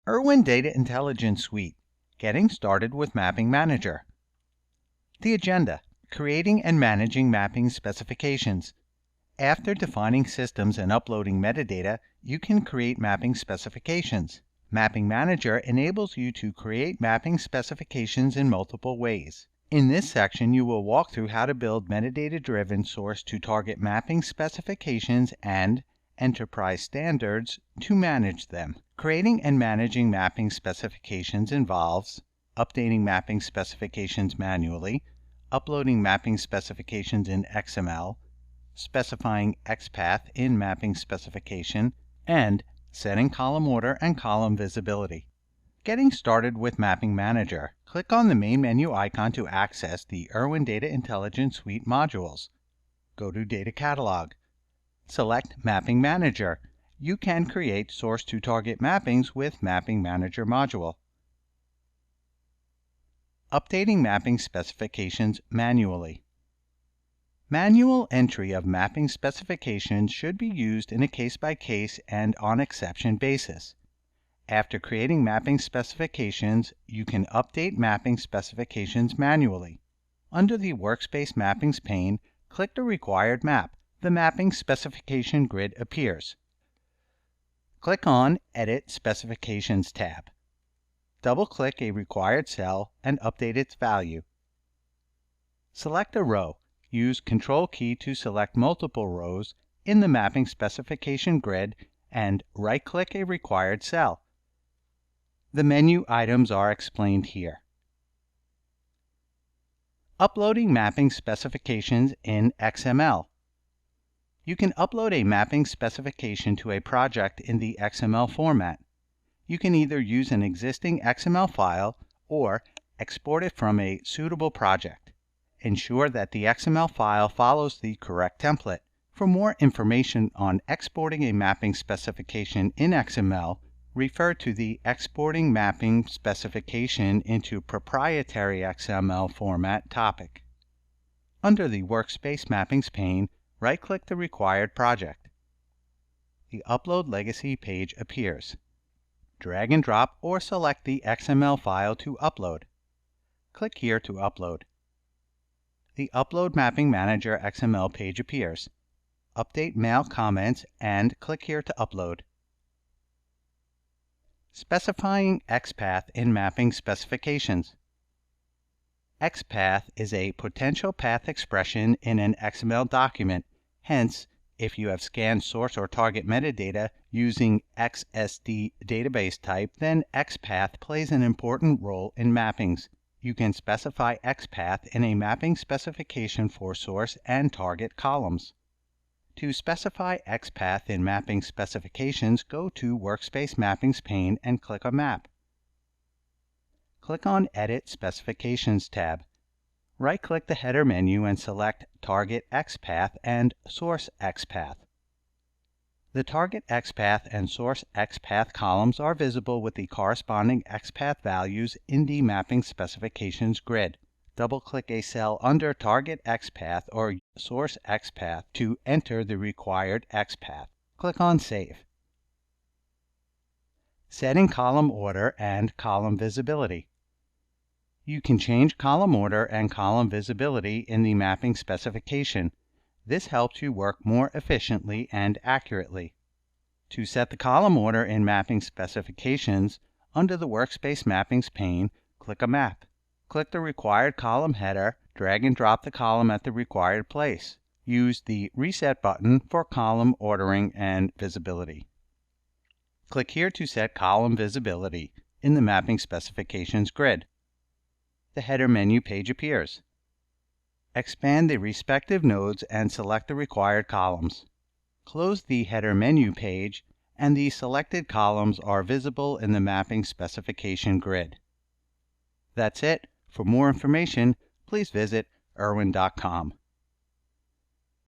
Irwin Data Intelligence Suite, Getting Started with Mapping Manager. The agenda: creating and managing mapping specifications. After defining systems and uploading metadata, you can create mapping specifications. Mapping Manager enables you to create mapping specifications in multiple ways. In this section, you will walk through how to build metadata-driven source-to-target mapping specifications and enterprise standards to manage them. Creating and managing mapping specifications involves updating mapping specifications manually, uploading mapping specifications in XML, specifying Xpath in mapping specification, and setting column order and column visibility. Getting started with Mapping Manager. Click on the main menu icon to access the Irwin Data Intelligence Suite modules. Go to Data Catalog. Select Mapping Manager. You can create source-to-target mappings with Mapping Manager module. Updating mapping specifications manually. Manual entry of mapping specifications should be used in a case-by-case and on-exception basis. After creating mapping specifications, you can update mapping specifications manually. Under the Workspace Mappings pane, click the required map. The Mapping Specification grid appears. Click on Edit Specifications tab. Double-click a required cell and update its value. Select a row. Use Control key to select multiple rows in the Mapping Specification grid and right-click a required cell. The menu items are explained here. Uploading mapping specifications in XML. You can upload a mapping specification to a project in the XML format. You can either use an existing XML file or export it from a suitable project. Ensure that the XML file follows the correct template. For more information on exporting a mapping specification in XML, refer to the Exporting Mapping Specification into Proprietary XML Format topic. Under the Workspace Mappings pane, right-click the required project. The Upload Legacy page appears. Drag and drop or select the XML file to upload. Click here to upload. The Upload Mapping Manager XML page appears. Update mail comments and click here to upload. Specifying Xpath in mapping specifications. Xpath is a potential path expression in an XML document. Hence, if you have scanned source or target metadata using XSD database type, then Xpath plays an important role in mappings. You can specify Xpath in a mapping specification for source and target columns. To specify Xpath in mapping specifications, go to Workspace Mappings pane and click on Map. Click on Edit Specifications tab. Right-click the header menu and select Target Xpath and Source Xpath. The Target Xpath and Source Xpath columns are visible with the corresponding Xpath values in the Mapping Specifications grid. Double-click a cell under Target Xpath or Source Xpath to enter the required Xpath. Click on Save. Setting column order and column visibility. You can change column order and column visibility in the mapping specification. This helps you work more efficiently and accurately. To set the column order in mapping specifications, under the Workspace Mappings pane, click a map. Click the required column header, drag and drop the column at the required place. Use the Reset button for column ordering and visibility. Click here to set column visibility in the Mapping Specifications grid. The header menu page appears. Expand the respective nodes and select the required columns. Close the header menu page, and the selected columns are visible in the Mapping Specification grid. That's it. For more information, please visit irwin.com.